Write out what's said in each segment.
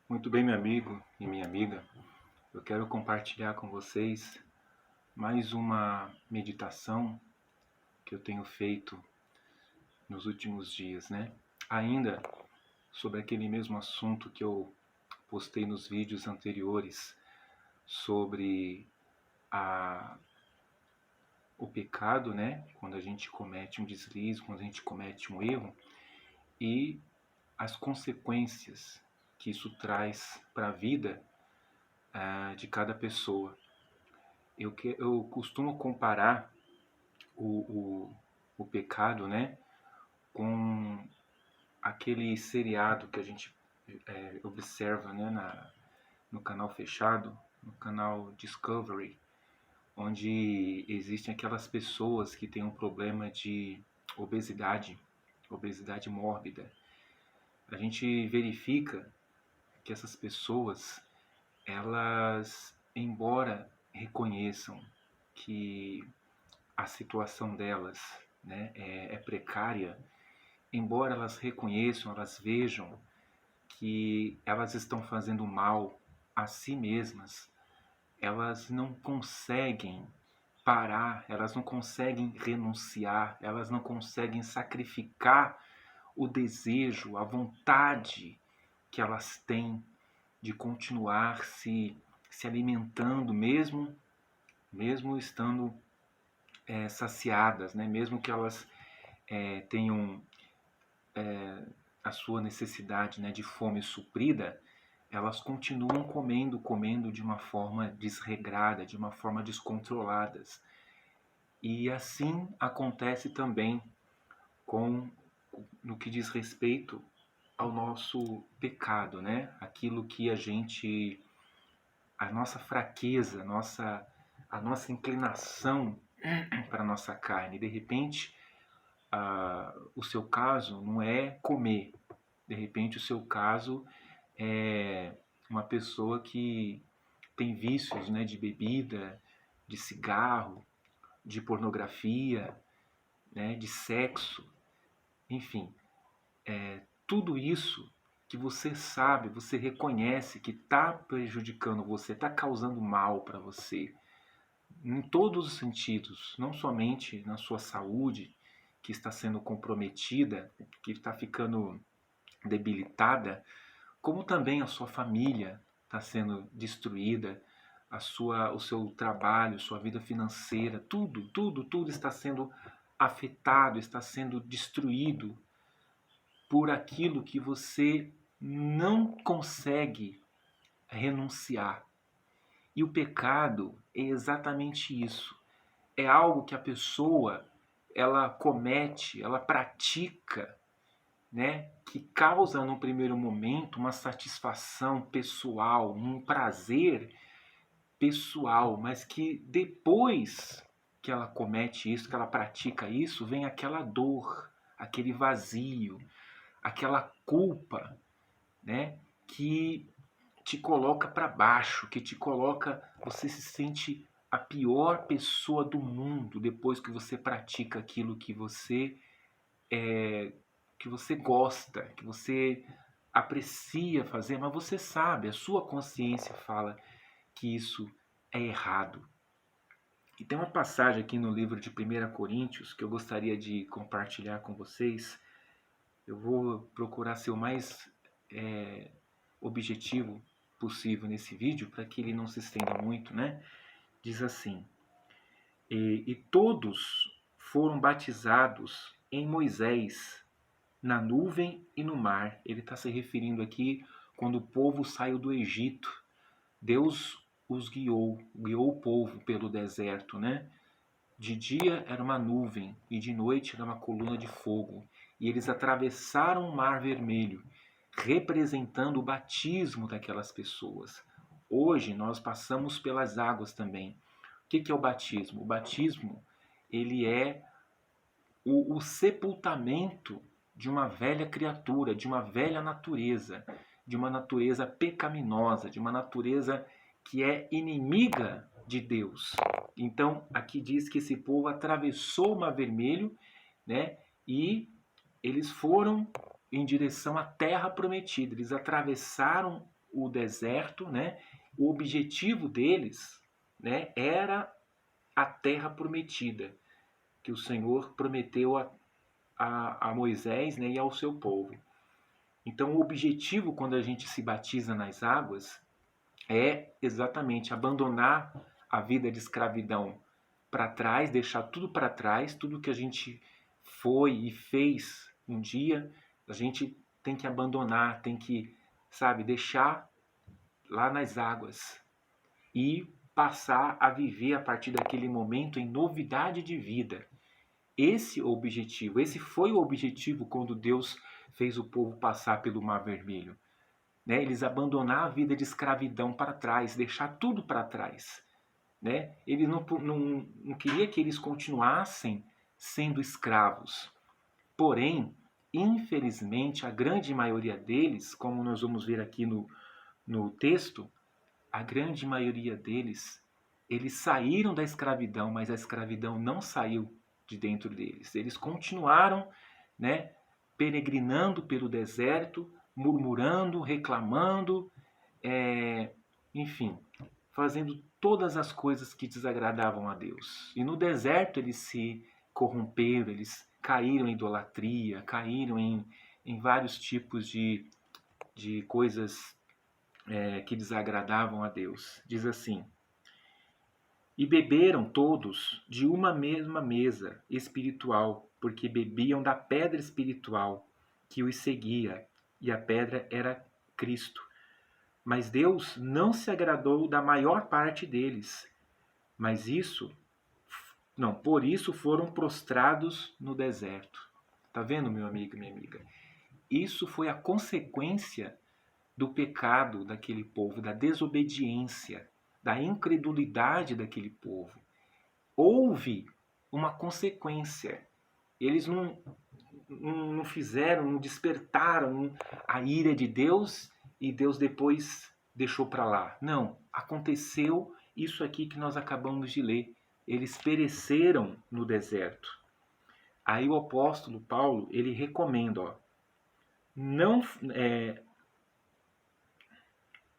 Muito bem, meu amigo e minha amiga. Eu quero compartilhar com vocês mais uma meditação que eu tenho feito nos últimos dias, né? Ainda sobre aquele mesmo assunto que eu postei nos vídeos anteriores sobre a, o pecado, né? Quando a gente comete um deslize, quando a gente comete um erro e as consequências que isso traz para a vida de cada pessoa. Eu costumo comparar o pecado, né, com aquele seriado que a gente observa, né, no canal fechado, no canal Discovery, onde existem aquelas pessoas que têm um problema de obesidade, obesidade mórbida. A gente verifica que essas pessoas, elas, embora reconheçam que a situação delas, né, é precária, embora elas reconheçam, elas vejam que elas estão fazendo mal a si mesmas, elas não conseguem parar, elas não conseguem renunciar, elas não conseguem sacrificar o desejo, a vontade que elas têm de continuar se alimentando, mesmo estando saciadas, né? Mesmo que elas tenham a sua necessidade, né, de fome suprida, elas continuam comendo de uma forma desregrada, de uma forma descontrolada. E assim acontece também com no que diz respeito ao nosso pecado, né? Aquilo que a nossa fraqueza, a nossa inclinação para a nossa carne. De repente, o seu caso não é comer. De repente, o seu caso é uma pessoa que tem vícios, né, de bebida, de cigarro, de pornografia, né, de sexo, enfim, tudo isso que você sabe, você reconhece que está prejudicando você, está causando mal para você, em todos os sentidos, não somente na sua saúde, que está sendo comprometida, que está ficando debilitada, como também a sua família está sendo destruída, o seu trabalho, sua vida financeira, tudo está sendo afetado, está sendo destruído por aquilo que você não consegue renunciar. E o pecado é exatamente isso. É algo que a pessoa ela comete, ela pratica, né, que causa no primeiro momento uma satisfação pessoal, um prazer pessoal, mas que depois que ela comete isso, que ela pratica isso, vem aquela dor, aquele vazio, aquela culpa, né, que te coloca para baixo, que te coloca, você se sente a pior pessoa do mundo depois que você pratica aquilo que você gosta, que você aprecia fazer, mas você sabe, a sua consciência fala que isso é errado. E tem uma passagem aqui no livro de 1 Coríntios que eu gostaria de compartilhar com vocês. Eu vou procurar ser o mais objetivo possível nesse vídeo para que ele não se estenda muito, né? Diz assim: e todos foram batizados em Moisés, na nuvem e no mar. Ele está se referindo aqui quando o povo saiu do Egito. Deus os guiou o povo pelo deserto, né? De dia era uma nuvem e de noite era uma coluna de fogo. E eles atravessaram o Mar Vermelho, representando o batismo daquelas pessoas. Hoje nós passamos pelas águas também. O que é o batismo? O batismo, ele é o sepultamento de uma velha criatura, de uma velha natureza, de uma natureza pecaminosa, de uma natureza que é inimiga de Deus. Então, aqui diz que esse povo atravessou o Mar Vermelho, né, e eles foram em direção à terra prometida. Eles atravessaram o deserto, né? O objetivo deles, né, era a terra prometida, que o Senhor prometeu a Moisés, né, e ao seu povo. Então, o objetivo, quando a gente se batiza nas águas, é exatamente abandonar a vida de escravidão para trás, deixar tudo para trás, tudo que a gente foi e fez um dia, a gente tem que abandonar, tem que, sabe, deixar lá nas águas e passar a viver a partir daquele momento em novidade de vida. Esse objetivo, esse foi o objetivo quando Deus fez o povo passar pelo Mar Vermelho. Né? Eles abandonar a vida de escravidão para trás, deixar tudo para trás. Né? Ele não queria que eles continuassem sendo escravos. Porém, infelizmente, a grande maioria deles, como nós vamos ver aqui no texto, a grande maioria deles, eles saíram da escravidão, mas a escravidão não saiu de dentro deles. Eles continuaram, né, peregrinando pelo deserto, murmurando, reclamando, enfim, fazendo todas as coisas que desagradavam a Deus. E no deserto eles se corromperam, eles caíram em idolatria, caíram em vários tipos de coisas que desagradavam a Deus. Diz assim: e beberam todos de uma mesma mesa espiritual, porque bebiam da pedra espiritual que os seguia, e a pedra era Cristo. Mas Deus não se agradou da maior parte deles. Por isso foram prostrados no deserto. Tá vendo, meu amigo e minha amiga? Isso foi a consequência do pecado daquele povo, da desobediência, da incredulidade daquele povo. Houve uma consequência. Eles não fizeram, não despertaram a ira de Deus e Deus depois deixou para lá. Não, aconteceu isso aqui que nós acabamos de ler. Eles pereceram no deserto. Aí o apóstolo Paulo, ele recomenda,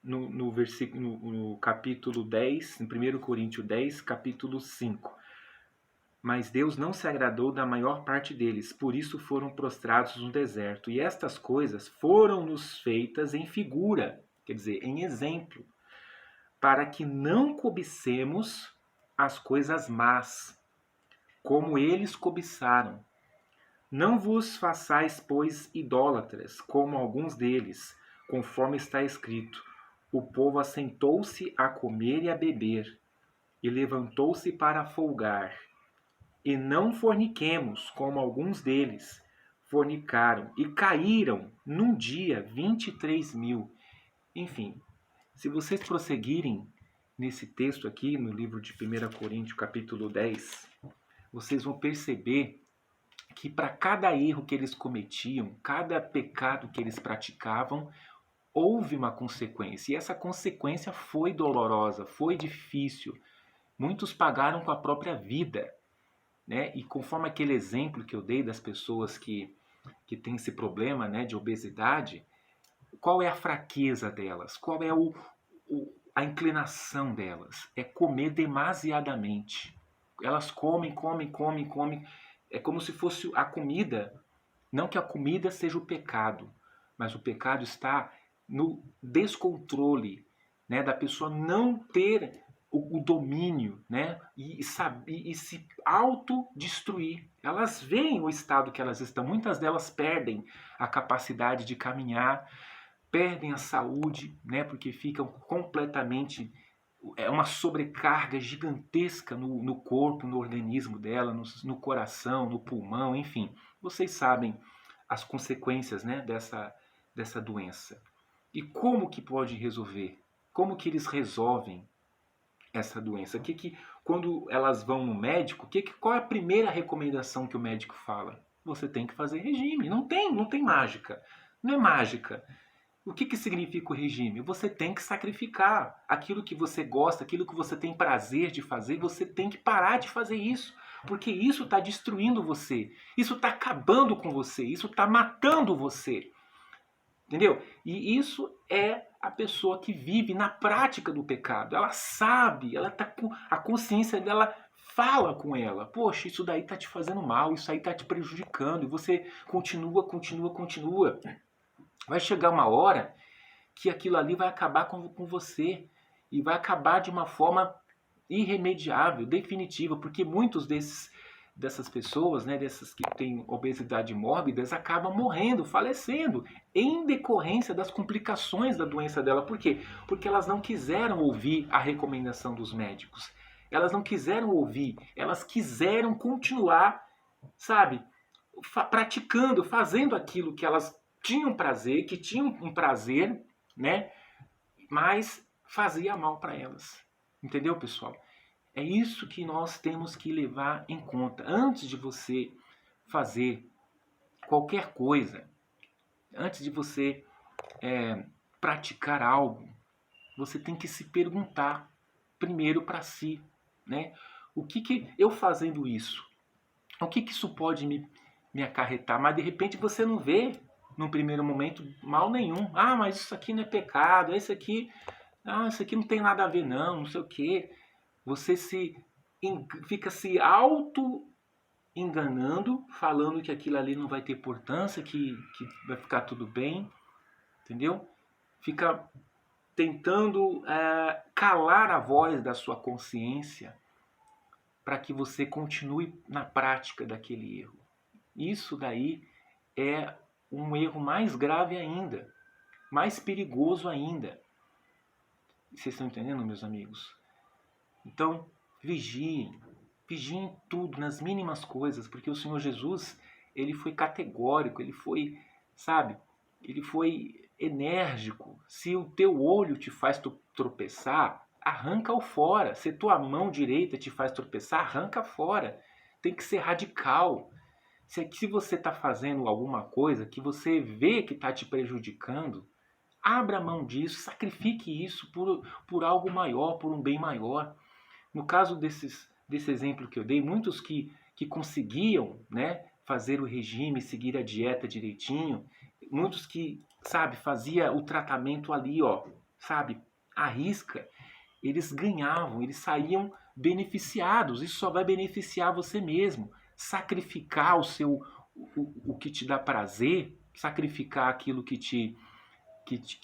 no capítulo 10, em 1 Coríntios 10, capítulo 5. Mas Deus não se agradou da maior parte deles, por isso foram prostrados no deserto. E estas coisas foram-nos feitas em figura, quer dizer, em exemplo, para que não cobicemos as coisas más, como eles cobiçaram. Não vos façais, pois, idólatras, como alguns deles, conforme está escrito: o povo assentou-se a comer e a beber, e levantou-se para folgar. E não forniquemos, como alguns deles fornicaram, e caíram num dia 23.000. Enfim, se vocês prosseguirem nesse texto aqui, no livro de 1 Coríntios, capítulo 10, vocês vão perceber que para cada erro que eles cometiam, cada pecado que eles praticavam, houve uma consequência. E essa consequência foi dolorosa, foi difícil. Muitos pagaram com a própria vida. Né? E conforme aquele exemplo que eu dei das pessoas que têm esse problema, né, de obesidade, qual é a fraqueza delas? Qual é a inclinação delas? É comer demasiadamente. Elas comem. É como se fosse a comida. Não que a comida seja o pecado, mas o pecado está no descontrole, né, da pessoa não ter o domínio, né, e se autodestruir. Elas veem o estado que elas estão. Muitas delas perdem a capacidade de caminhar, perdem a saúde, né, porque ficam completamente... É uma sobrecarga gigantesca no corpo, no organismo dela, no coração, no pulmão, enfim. Vocês sabem as consequências, né, dessa doença. E como que pode resolver? Como que eles resolvem essa doença? Quando elas vão no médico, qual é a primeira recomendação que o médico fala? Você tem que fazer regime. Não tem mágica. Não é mágica. O que significa o regime? Você tem que sacrificar aquilo que você gosta, aquilo que você tem prazer de fazer, você tem que parar de fazer isso, porque isso está destruindo você, isso está acabando com você, isso está matando você. Entendeu? E isso é a pessoa que vive na prática do pecado. Ela sabe, ela tá com a consciência dela fala com ela. Poxa, isso daí tá te fazendo mal, isso aí tá te prejudicando. E você continua, continua, continua. Vai chegar uma hora que aquilo ali vai acabar com você. E vai acabar de uma forma irremediável, definitiva, porque muitos dessas pessoas, né, dessas que têm obesidade mórbida, acabam morrendo, falecendo, em decorrência das complicações da doença dela. Por quê? Porque elas não quiseram ouvir a recomendação dos médicos. Elas não quiseram ouvir, elas quiseram continuar, sabe, praticando, fazendo aquilo que elas tinham prazer, que tinham um prazer, né, mas fazia mal para elas. Entendeu, pessoal? É isso que nós temos que levar em conta. Antes de você fazer qualquer coisa, antes de você praticar algo, você tem que se perguntar primeiro para si, né? O que eu fazendo isso, o que isso pode me acarretar? Mas de repente você não vê, num primeiro momento, mal nenhum. Ah, mas isso aqui não é pecado, isso aqui não tem nada a ver não, não sei o quê. Você fica se auto-enganando, falando que aquilo ali não vai ter importância, que vai ficar tudo bem, entendeu? Fica tentando calar a voz da sua consciência para que você continue na prática daquele erro. Isso daí é um erro mais grave ainda, mais perigoso ainda. Vocês estão entendendo, meus amigos? Então, vigiem tudo, nas mínimas coisas, porque o Senhor Jesus, ele foi categórico, ele foi, sabe, ele foi enérgico. Se o teu olho te faz tropeçar, arranca-o fora. Se tua mão direita te faz tropeçar, arranca fora. Tem que ser radical. Se você está fazendo alguma coisa que você vê que está te prejudicando, abra mão disso, sacrifique isso por algo maior, por um bem maior. No caso desse exemplo que eu dei, muitos que conseguiam, né, fazer o regime, seguir a dieta direitinho, muitos que, sabe, fazia o tratamento ali, ó, sabe, à risca, eles ganhavam, eles saíam beneficiados. Isso só vai beneficiar você mesmo. Sacrificar o que te dá prazer, sacrificar aquilo que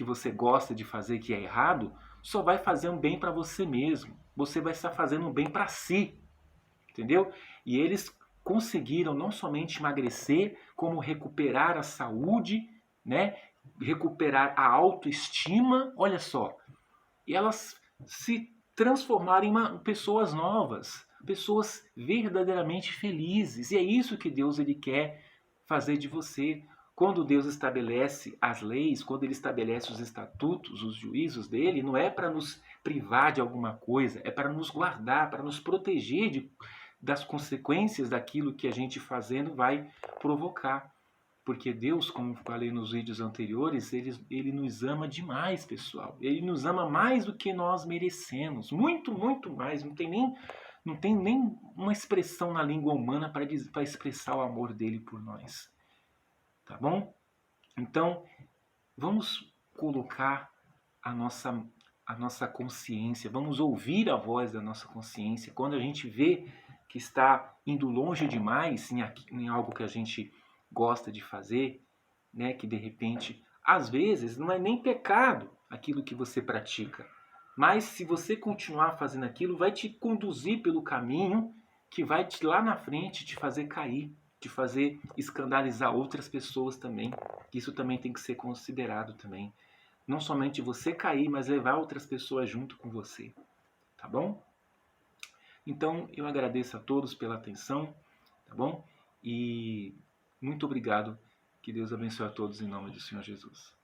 você gosta de fazer que é errado, só vai fazer um bem para você mesmo. Você vai estar fazendo um bem para si, entendeu? E eles conseguiram não somente emagrecer, como recuperar a saúde, né? Recuperar a autoestima, olha só. E elas se transformarem em pessoas novas, pessoas verdadeiramente felizes. E é isso que Deus ele quer fazer de você. Quando Deus estabelece as leis, quando Ele estabelece os estatutos, os juízos dele, não é para nos privar de alguma coisa, é para nos guardar, para nos proteger das consequências daquilo que a gente fazendo vai provocar. Porque Deus, como falei nos vídeos anteriores, ele nos ama demais, pessoal. Ele nos ama mais do que nós merecemos. Muito, muito mais. Não tem nem uma expressão na língua humana para expressar o amor dele por nós. Tá bom? Então, vamos colocar a nossa consciência, vamos ouvir a voz da nossa consciência. Quando a gente vê que está indo longe demais em algo que a gente gosta de fazer, né, que de repente, às vezes, não é nem pecado aquilo que você pratica, mas se você continuar fazendo aquilo, vai te conduzir pelo caminho que vai lá na frente te fazer cair, de fazer escandalizar outras pessoas também. Isso também tem que ser considerado também. Não somente você cair, mas levar outras pessoas junto com você. Tá bom? Então, eu agradeço a todos pela atenção, tá bom? E muito obrigado. Que Deus abençoe a todos em nome do Senhor Jesus.